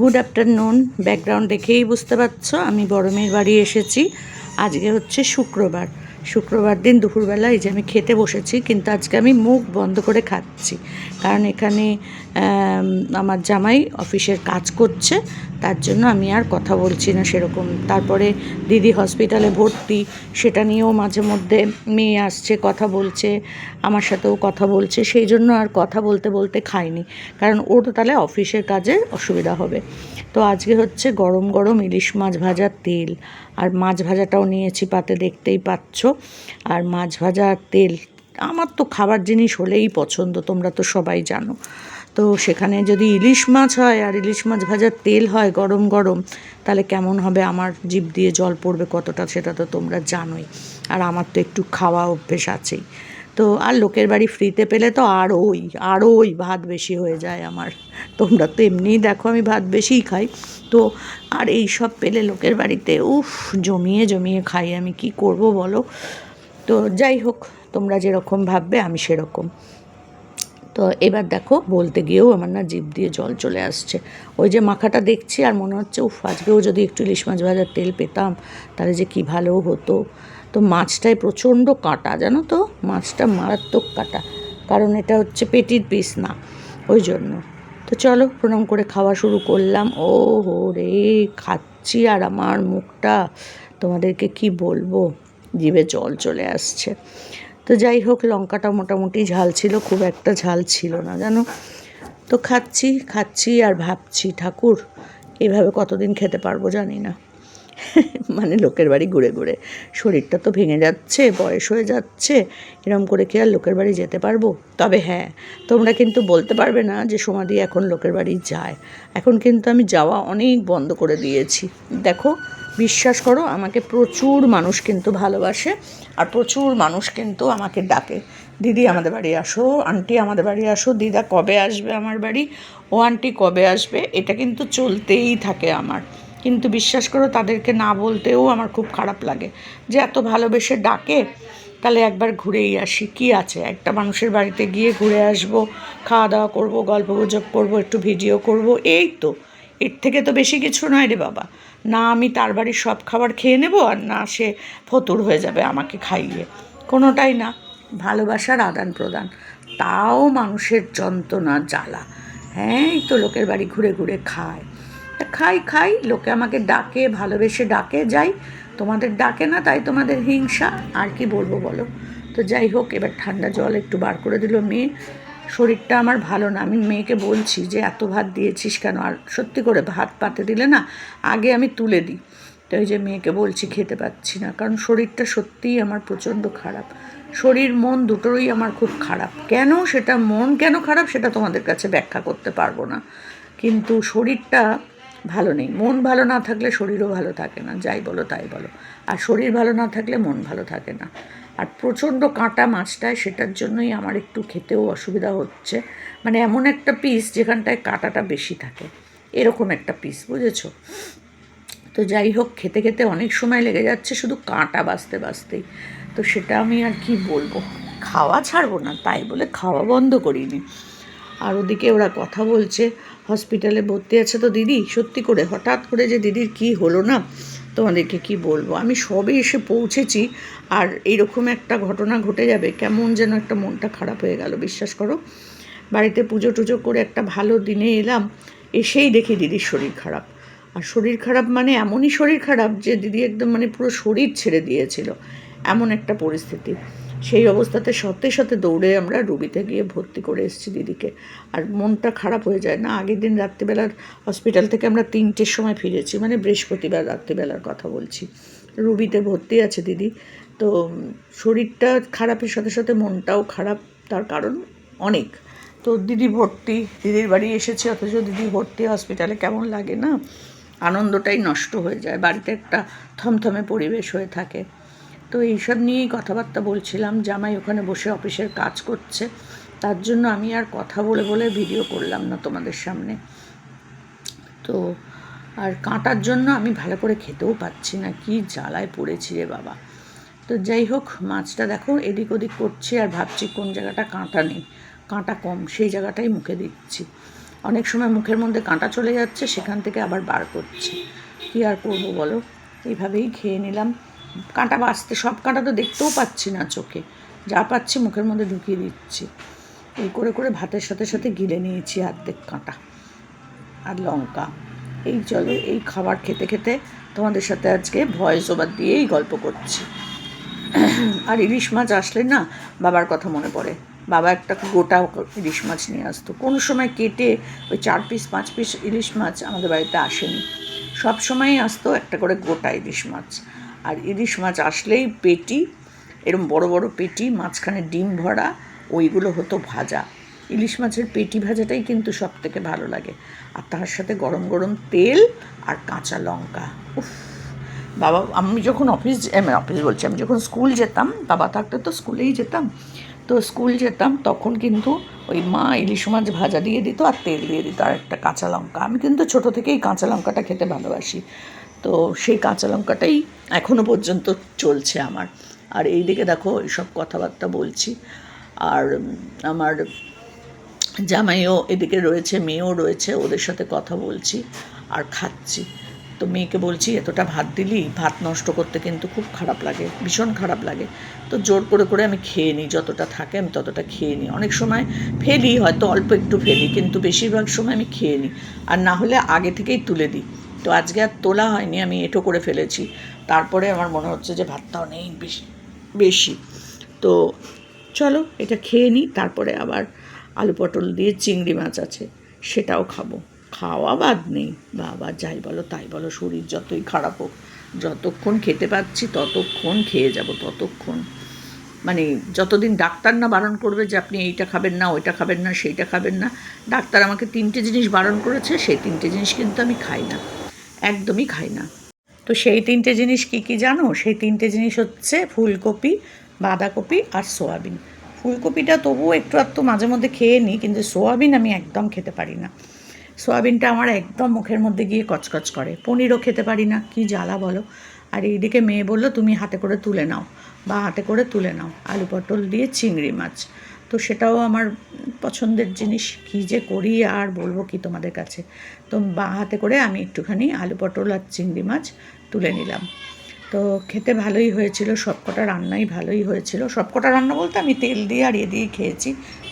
Good afternoon. Background দেখেই বুঝতে পারছো আমি বড় মেয়ের বাড়ি এসেছি। আজকে হচ্ছে শুক্রবার দিন দুপুরবেলা এই যে আমি খেতে বসেছি, কিন্তু আজকে আমি মুখ বন্ধ করে খাচ্ছি, কারণ এখানে আমার জামাই অফিসের কাজ করছে, তার জন্য আমি আর কথা বলছি না সেরকম। তারপরে দিদি হসপিটালে ভর্তি, সেটা নিয়েও মাঝে মধ্যে মেয়ে আসছে, কথা বলছে, আমার সাথেও কথা বলছে, সেই জন্য আর কথা বলতে বলতে খাইনি, কারণ ওর তো তাহলে অফিসের কাজে অসুবিধা হবে। তো আজকে হচ্ছে গরম গরম ইলিশ মাছ ভাজার তেল, আর মাছ ভাজাটাও নিয়েছি পাতে, দেখতেই পাচ্ছ। আর মাছ ভাজা তেল আমার তো খাবার জিনিস হলেই পছন্দ, তোমরা তো সবাই জানো। তো সেখানে যদি ইলিশ মাছ হয় আর ইলিশ মাছ ভাজার তেল হয় গরম গরম, তাহলে কেমন হবে, আমার জিভ দিয়ে জল পড়বে কতটা সেটা তো তোমরা জানোই। আর আমার তো একটু খাওয়া অভ্যেস আছেই। তো আর লোকের বাড়ি ফ্রিতে পেলে তো আরোই ভাত বেশি হয়ে যায় আমার। তোমরা তো এমনিই দেখো আমি ভাত বেশিই খাই, তো আর এই সব পেলে লোকের বাড়িতে জমিয়ে জমিয়ে খাই। আমি কি করব বলো। তো যাই হোক, তোমরা যেরকম ভাববে আমি সেরকম। তো এবার দেখো, বলতে গিয়েও আমার না জিভ দিয়ে জল চলে আসছে। ওই যে মাখাটা দেখছি আর মনে হচ্ছে আজকেও যদি একটু ইলিশ মাছ ভাজার তেল পেতাম তাহলে যে কী ভালো হতো। তো মাছটায় প্রচণ্ড কাঁটা, জানো তো, মাছটা মারাত্মক কাঁটা, কারণ এটা হচ্ছে পেটির পিস না, ওই জন্য। তো চলো প্রণাম করে খাওয়া শুরু করলাম। ও হো রে, খাচ্ছি আর আমার মুখটা তোমাদেরকে কি বলবো, জিভে জল চলে আসছে। তো যাই হোক, লঙ্কাটা মোটামুটি ঝাল ছিল, খুব একটা ঝাল ছিল না জানো। তো খাচ্ছি আর ভাবছি, ঠাকুর এভাবে কতদিন খেতে পারবো জানি না। মানে লোকের বাড়ি ঘুরে ঘুরে শরীরটা তো ভেঙে যাচ্ছে, বয়স হয়ে যাচ্ছে, এরম করে কি আর লোকের বাড়ি যেতে পারবো? তবে হ্যাঁ, তোমরা কিন্তু বলতে পারবে না যে সমাধি এখন লোকের বাড়ি যায়। এখন কিন্তু আমি যাওয়া অনেক বন্ধ করে দিয়েছি। দেখো, বিশ্বাস করো, আমাকে প্রচুর মানুষ কিন্তু ভালোবাসে, আর প্রচুর মানুষ কিন্তু আমাকে ডাকে, দিদি আমাদের বাড়ি আসো, আন্টি আমাদের বাড়ি আসো, দিদা কবে আসবে আমার বাড়ি, ও আন্টি কবে আসবে, এটা কিন্তু চলতেই থাকে আমার। কিন্তু বিশ্বাস করো, তাদেরকে না বলতেও আমার খুব খারাপ লাগে যে এত ভালোবেসে ডাকে, তাহলে একবার ঘুরেই আসি, কি আছে, একটা মানুষের বাড়িতে গিয়ে ঘুরে আসবো, খাওয়া দাওয়া করবো, গল্প গুজব করবো, একটু ভিডিও করব, এই তো, এর থেকে তো বেশি কিছু নয় রে বাবা। না আমি তার বাড়ির সব খাবার খেয়ে নেবো, আর না সে ফতুর হয়ে যাবে আমাকে খাইয়ে, কোনোটাই না। ভালোবাসার আদান প্রদান, তাও মানুষের যন্ত্রণা জ্বালা। হ্যাঁ, এই তো লোকের বাড়ি ঘুরে ঘুরে খাই, লোকে আমাকে ডাকে, ভালোবেসে ডাকে, যাই। তোমাদের ডাকে না, তাই তোমাদের হিংসা, আর কি বলবো বলো। তো যাই হোক, এবার ঠান্ডা জল একটু বার করে দিল মেয়ে। শরীরটা আমার ভালো না, আমি মেয়েকে বলছি যে এত ভাত দিয়েছিস কেন, আর সত্যি করে ভাত পাতে দিলে না আগে আমি তুলে দিই। তো ওই যে মেয়েকে বলছি খেতে পাচ্ছি না, কারণ শরীরটা সত্যিই আমার প্রচণ্ড খারাপ। শরীর মন দুটোই আমার খুব খারাপ। মন কেন খারাপ সেটা তোমাদের কাছে ব্যাখ্যা করতে পারবো না, কিন্তু শরীরটা ভালো নেই। মন ভালো না থাকলে শরীরও ভালো থাকে না, যাই বলো তাই বলো। আর শরীর ভালো না থাকলে মন ভালো থাকে না। আর প্রচণ্ড কাঁটা মাছটায়, সেটার জন্যই আমার একটু খেতেও অসুবিধা হচ্ছে। মানে এমন একটা পিস যেখানটায় কাঁটাটা বেশি থাকে, এরকম একটা পিস, বুঝেছো। তো যাই হোক, খেতে খেতে অনেক সময় লেগে যাচ্ছে শুধু কাঁটা বাছতেই। তো সেটা আমি আর কি বলবো, খাওয়া ছাড়বো না তাই বলে খাওয়া বন্ধ করিনি। আর ওদিকে ওরা কথা বলছে, হসপিটালে ভর্তি আছে তো দিদি। সত্যি করে হঠাৎ করে যে দিদির কি হলো না, তোমাদেরকে কি বলবো। আমি সবে এসে পৌঁছেছি আর এইরকম একটা ঘটনা ঘটে যাবে, কেমন যেন একটা মনটা খারাপ হয়ে গেল, বিশ্বাস করো। বাড়িতে পুজো টুজো করে একটা ভালো দিনে এলাম, এসেই দেখি দিদির শরীর খারাপ। আর শরীর খারাপ মানে এমনই শরীর খারাপ যে দিদি একদম মানে পুরো শরীর ছেড়ে দিয়েছিল, এমন একটা পরিস্থিতি। সেই অবস্থাতে সাথে দৌড়ে আমরা রুবিতে গিয়ে ভর্তি করে এসেছি দিদিকে। আর মনটা খারাপ হয়ে যায় না। আগের দিন রাত্রিবেলার হসপিটাল থেকে আমরা 3টের সময় ফিরেছি, মানে বৃহস্পতিবার রাত্রিবেলার কথা বলছি। রুবিতে ভর্তি আছে দিদি। তো শরীরটা খারাপের সাথে মনটাও খারাপ, তার কারণ অনেক। তো দিদি ভর্তি, দিদির বাড়ি এসেছি, অথচ দিদি ভর্তি হসপিটালে, কেমন লাগে না, আনন্দটাই নষ্ট হয়ে যায়। বাড়িতে একটা থমথমে পরিবেশ হয়ে থাকে। তো এইসব নিয়েই কথাবার্তা বলছিলাম। জামাই ওখানে বসে অফিসের কাজ করছে, তার জন্য আমি আর কথা বলে বলে ভিডিও করলাম না তোমাদের সামনে। তো আর কাঁটার জন্য আমি ভালো করে খেতেও পাচ্ছি না, কি জ্বালায় পড়েছি রে বাবা। তো যাই হোক, মাছটা দেখো এদিক ওদিক করছি আর ভাবছি কোন জায়গাটা কাঁটা নেই, কাঁটা কম, সেই জায়গাটাই মুখে দিচ্ছি। অনেক সময় মুখের মধ্যে কাঁটা চলে যাচ্ছে, সেখান থেকে আবার বার করছি। কী আর করবো বলো, এইভাবেই খেয়ে নিলাম। কাঁটা বাঁচতে, সব কাঁটা তো দেখতেও পাচ্ছি না চোখে, যা পাচ্ছি মুখের মধ্যে ঢুকিয়ে দিচ্ছি। এই করে করে ভাতের সাথে সাথে গিলে নিয়েছি অর্ধেক কাঁটা আর লঙ্কা। এই চলো, এই খাবার খেতে খেতে তোমাদের সাথে আজকে ভয়েস ওভার দিয়েই গল্প করছি। আর ইলিশ মাছ আসলে না বাবার কথা মনে পড়ে। বাবা একটা গোটা ইলিশ মাছ নিয়ে আসতো, কোনো সময় কেটে ওই 4 পিস 5 পিস ইলিশ মাছ আমাদের বাড়িতে আসেনি, সব সময়ই আসতো একটা করে গোটা ইলিশ মাছ। আর ইলিশ মাছ আসলেই পেটি, এরকম বড় বড় পেটি, মাঝখানে ডিম ভরা, ওইগুলো হতো ভাজা। ইলিশ মাছের পেটি ভাজাটাই কিন্তু সব থেকে ভালো লাগে, আর তার সাথে গরম গরম তেল আর কাঁচা লঙ্কা। উফ, বাবা, আমি যখন অফিস বলছি, আমি যখন স্কুল যেতাম, বাবা থাকতে তো স্কুলেই যেতাম, তো স্কুল যেতাম তখন কিন্তু ওই মা ইলিশ মাছ ভাজা দিয়ে দিত আর তেল দিয়ে দিত আর একটা কাঁচা লঙ্কা। আমি কিন্তু ছোটো থেকেই কাঁচা লঙ্কাটা খেতে ভালোবাসি, তো সেই কাঁচা লঙ্কাটাই এখনও পর্যন্ত চলছে আমার। আর এই দিকে দেখো এইসব কথাবার্তা বলছি, আর আমার জামাইও এদিকে রয়েছে, মেয়েও রয়েছে, ওদের সাথে কথা বলছি আর খাচ্ছি। তো মেয়েকে বলছি, এতটা ভাত দিলি, ভাত নষ্ট করতে কিন্তু খুব খারাপ লাগে, ভীষণ খারাপ লাগে। তো জোর করে করে আমি খেয়ে নিই, যতটা থাকে আমি ততটা খেয়ে নিই। অনেক সময় ফেলি, হয়তো অল্প একটু ফেলি, কিন্তু বেশিরভাগ সময় আমি খেয়ে নিই, আর না হলে আগে থেকেই তুলে দিই। তো আজকে আর তোলা হয়নি, আমি এঁটো করে ফেলেছি। তারপরে আমার মনে হচ্ছে যে ভাতটা অনেক বেশি। তো চলো এটা খেয়ে নিই, তারপরে আবার আলু পটল দিয়ে চিংড়ি মাছ আছে, সেটাও খাবো। খাওয়া বাদ নেই, বাবা যাই বলো তাই বলো, শরীর যতই খারাপ হোক, যতক্ষণ খেতে পাচ্ছি ততক্ষণ খেয়ে যাব, ততক্ষণ মানে যতদিন ডাক্তার না বারণ করবে যে আপনি এইটা খাবেন না, ওইটা খাবেন না, সেইটা খাবেন না। ডাক্তার আমাকে 3টে জিনিস বারণ করেছে, সেই 3টে জিনিস কিন্তু আমি খাই না, একদমই খাই না। তো সেই 3টে জিনিস কী কী জানো? সেই 3টে জিনিস হচ্ছে ফুলকপি, বাঁধাকপি আর সোয়াবিন। ফুলকপিটা তবুও একটু আধটু মাঝে মধ্যে খেয়ে নিই, কিন্তু সোয়াবিন আমি একদম খেতে পারি না। সোয়াবিনটা আমার একদম মুখের মধ্যে গিয়ে কচকচ করে। পনিরও খেতে পারি না, কী জ্বালা বলো। আর এইদিকে মেয়ে বললো, তুমি হাতে করে তুলে নাও, বা হাতে করে তুলে নাও আলু পটল দিয়ে চিংড়ি মাছ। তো সেটাও আমার পছন্দের জিনিস, কী যে করি আর বলবো কি তোমাদের কাছে। তো বা হাতে করে আমি একটুখানি আলু পটল আর চিংড়ি মাছ তুলে নিলাম। তো খেতে ভালোই হয়েছিল, সবকটা রান্নাই ভালোই হয়েছিল। সবকটা রান্না বলতে আমি তেল দিয়ে আর দিয়েই খেয়েছি,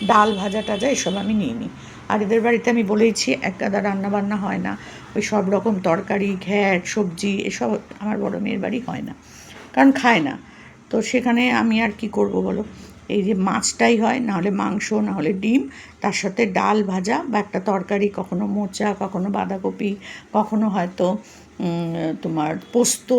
ডাল ভাজা টাজা এসব আমি নিইনি। আর এদের বাড়িতে আমি বলেইছি একগাদা রান্না বান্না হয় না, ওই সব রকম তরকারি, ঘ্যাট, সবজি এসব আমার বড় মেয়ের বাড়ি হয় না, কারণ খায় না। তো সেখানে আমি আর কি করব বলো, এই যে মাছটাই হয়, নাহলে মাংস, নাহলে ডিম, তার সাথে ডাল ভাজা বা একটা তরকারি, কখনো মোচা, কখনো বাঁধাকপি, কখনো হয়তো তোমার পোস্ত,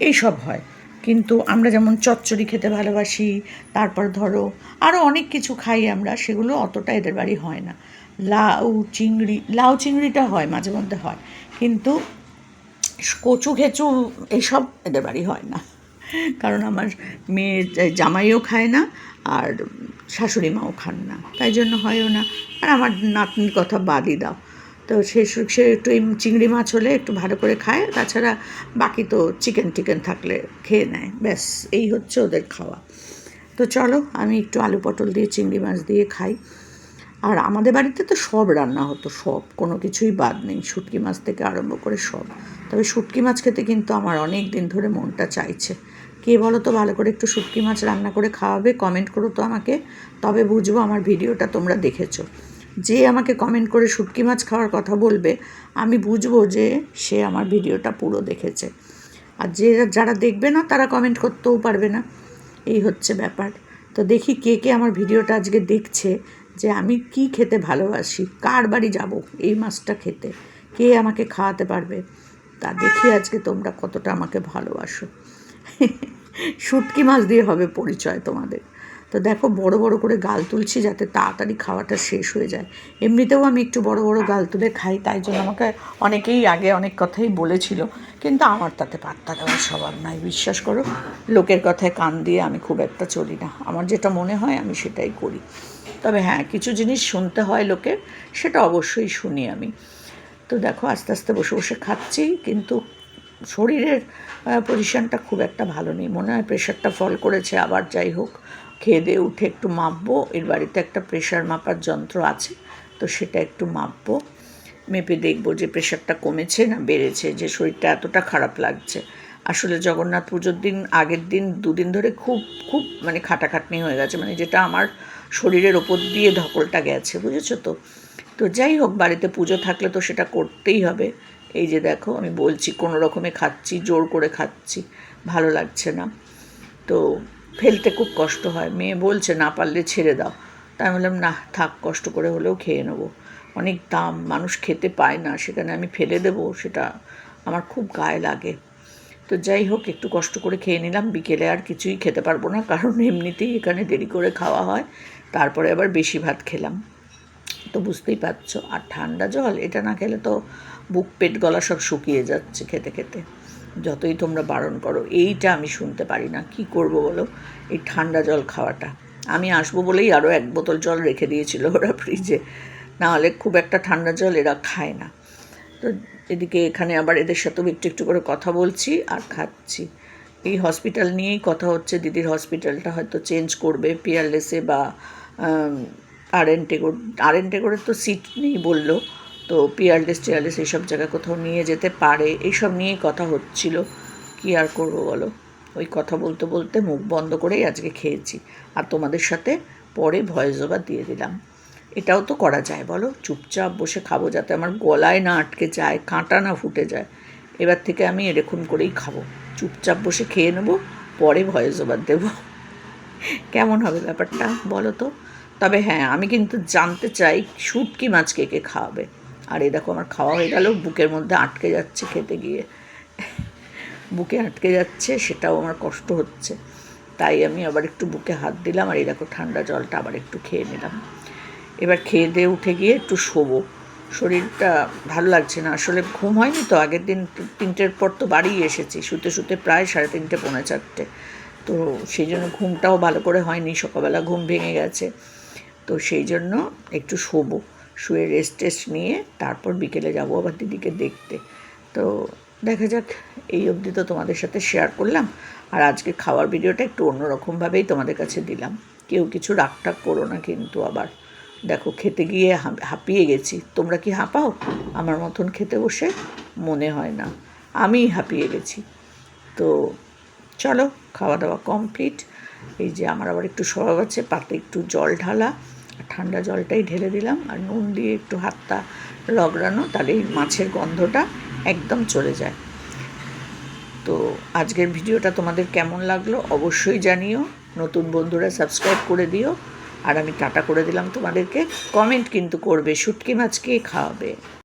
এইসব হয়। কিন্তু আমরা যেমন চচ্চড়ি খেতে ভালোবাসি, তারপর ধরো আরও অনেক কিছু খাই আমরা, সেগুলো অতটা এদের বাড়ি হয় না। লাউ চিংড়িটা হয়, মাঝে মধ্যে হয়, কিন্তু কচু ঘেঁচু এইসব এদের বাড়ি হয় না, কারণ আমার মেয়ে জামাইও খায় না আর শাশুড়ি মাও খান না, তাই জন্য হয়ও না। আর আমার নাতনির কথা বাদই দাও, তো সে একটু চিংড়ি মাছ হলে একটু ভালো করে খায়, তাছাড়া বাকি তো চিকেন টিকেন থাকলে খেয়ে নেয়, ব্যাস এই হচ্ছে ওদের খাওয়া। তো চলো আমি একটু আলু পটল দিয়ে চিংড়ি মাছ দিয়ে খাই। আর আমাদের বাড়িতে তো সব রান্না হতো, সব, কোনো কিছুই বাদ নেই, শুটকি মাছ থেকে আরম্ভ করে সব। তবে শুটকি মাছ খেতে কিন্তু আমার অনেক দিন ধরে মনটা চাইছে। কে বলো তো ভালো করে একটু শুটকি মাছ রান্না করে খাওয়াবে, কমেন্ট করো তো আমাকে, তবে বুঝবো আমার ভিডিওটা তোমরা দেখেছো। যে আমাকে কমেন্ট করে শুটকি মাছ খাওয়ার কথা বলবে, আমি বুঝবো যে সে আমার ভিডিওটা পুরো দেখেছে। আর যারা দেখবে না তারা কমেন্ট করতেও পারবে না, এই হচ্ছে ব্যাপার। তো দেখি কে কে আমার ভিডিওটা আজকে দেখছে, যে আমি কি খেতে ভালোবাসি, কার বাড়ি যাব এই মাছটা খেতে, কে আমাকে খাওয়াতে পারবে, তা দেখি আজকে তোমরা কতটা আমাকে ভালোবাসো। শুটকি মাছ দিয়ে হবে পরিচয় তোমাদের। তো দেখো বড় বড় করে গাল তুলছি যাতে তাড়াতাড়ি খাওয়াটা শেষ হয়ে যায়। এমনিতেও আমি একটু বড় বড় গাল তুলে খাই, তাই জন্য আমাকে অনেকেই আগে অনেক কথাই বলেছিল, কিন্তু আমার তাতে পাত্তা দেওয়ার স্বভাব নাই, বিশ্বাস করো। লোকের কথায় কান দিয়ে আমি খুব একটা চলি না, আমার যেটা মনে হয় আমি সেটাই করি। তবে হ্যাঁ, কিছু জিনিস শুনতে হয় লোকের, সেটা অবশ্যই শুনি আমি। তো দেখো আস্তে আস্তে বসে বসে খাচ্ছি, কিন্তু শরীরের পজিশনটা খুব একটা ভালো নেই, মনে হয় প্রেশারটা ফল করেছে। আবার যাই হোক, খেয়ে দিয়ে উঠে একটু মাপবো, এর বাড়িতে একটা প্রেশার মাপার যন্ত্র আছে, তো সেটা একটু মাপবো। মেপে দেখবো যে প্রেশারটা কমেছে না বেড়েছে, যে শরীরটা এতটা খারাপ লাগছে। আসলে জগন্নাথ পুজোর দিন আগের দিন 2 দিন ধরে খুব খুব মানে খাটাখাটনি হয়ে গেছে, মানে যেটা আমার শরীরের ওপর দিয়ে ধকলটা গেছে, বুঝেছো তো। তো যাই হোক, বাড়িতে পুজো থাকলে তো সেটা করতেই হবে। এই যে দেখো আমি বলছি কোনো রকমে খাচ্ছি, জোর করে খাচ্ছি, ভালো লাগছে না। তো ফেলতে খুব কষ্ট হয়, মেয়ে বলছে না পারলে ছেড়ে দাও। তাই আমি বললাম না থাক, কষ্ট করে হলেও খেয়ে নেবো, অনেক দাম, মানুষ খেতে পায় না, সেখানে আমি ফেলে দেবো, সেটা আমার খুব গায়ে লাগে। তো যাই হোক, একটু কষ্ট করে খেয়ে নিলাম। বিকেলে আর কিছুই খেতে পারবো না, কারণ এমনিতেই এখানে দেরি করে খাওয়া হয়, তারপরে আবার বেশি ভাত খেলাম, তো বুঝতেই পারছো। আর ঠান্ডা জল এটা না খেলে তো বুক পেট গলা সব শুকিয়ে যাচ্ছে খেতে খেতে, যতই তোমরা বারণ করো। এইটা আমি শুনতে পারি না, কি করব বলো, এই ঠান্ডা জল খাওয়াটা। আমি আসবো বলেই আরও 1 বোতল জল রেখে দিয়েছিল ওরা ফ্রিজে, নাহলে খুব একটা ঠান্ডা জল এরা খায় না। তো এদিকে এখানে আবার এদের সাথেও একটু একটু করে কথা বলছি আর খাচ্ছি। এই হসপিটাল নিয়েই কথা হচ্ছে, দিদির হসপিটালটা হয়তো চেঞ্জ করবে পিয়ারলেসে বা আরএন টেগোরের তো সিট নেই বললো, তো পিয়ারলেস এইসব জায়গায় কোথাও নিয়ে যেতে পারে, এইসব নিয়েই কথা হচ্ছিল। কি আর করবো বলো, ওই কথা বলতে বলতে মুখ বন্ধ করেই আজকে খেয়েছি, আর তোমাদের সাথে পরে ভয়েস ওভার দিয়ে দিলাম। এটাও তো করা যায় বলো, চুপচাপ বসে খাবো যাতে আমার গলায় না আটকে যায়, কাঁটা না ফুটে যায়। এবার থেকে আমি এরকম করেই খাবো, চুপচাপ বসে খেয়ে নেবো, পরে ভয়েস ওভার দেবো। কেমন হবে ব্যাপারটা বলো তো। তবে হ্যাঁ, আমি কিন্তু জানতে চাই শুটকি মাছ কে কে খাওয়াবে। আর এই দেখো আমার খাওয়া হয়ে গেল, বুকের মধ্যে আটকে যাচ্ছে খেতে গিয়ে, বুকে আটকে যাচ্ছে, সেটাও আমার কষ্ট হচ্ছে। তাই আমি আবার একটু বুকে হাত দিলাম, আর এই দেখো ঠান্ডা জলটা আবার একটু খেয়ে নিলাম। এবার খেয়ে দিয়ে উঠে গিয়ে একটু শোবো, শরীরটা ভালো লাগছে না, আসলে ঘুম হয়নি তো। আগের দিন 3টের পর তো বাড়ি এসেছি, শুতে শুতে প্রায় 3:30 পৌনে 4টে, তো সেই জন্য ঘুমটাও ভালো করে হয়নি, সকালবেলা ঘুম ভেঙে গেছে। তো সেই জন্য একটু শোবো, শুয়ে রেস্ট নিয়ে তারপর বিকেলে যাবো আবার দিদিকে দেখতে। তো দেখা যাক, এই অবধি তো তোমাদের সাথে শেয়ার করলাম, আর আজকে খাওয়ার ভিডিওটা একটু অন্যরকমভাবেই তোমাদের কাছে দিলাম। কেউ কিছু রাগটাগ করো না কিন্তু। আবার দেখো খেতে গিয়ে হাঁপিয়ে গেছি, তোমরা কি হাঁপাও আমার মতন খেতে বসে? মনে হয় না, আমিই হাঁপিয়ে গেছি। তো চলো, খাওয়া দাওয়া কমপ্লিট। এই যে আমার আবার একটু স্বভাব আছে পাতে একটু জল ঢালা, ঠান্ডা জলটাই ঢেলে দিলাম, আর নুন দিয়ে একটু হাতটা রগড়ানো, তাহলে এই মাছের গন্ধটা একদম চলে যায়। তো আজকের ভিডিওটা তোমাদের কেমন লাগলো অবশ্যই জানিও, নতুন বন্ধুরা সাবস্ক্রাইব করে দিও, আর আমি টাটা করে দিলাম তোমাদেরকে। কমেন্ট কিন্তু করবে, শুটকি মাছ কে খাওয়াবে।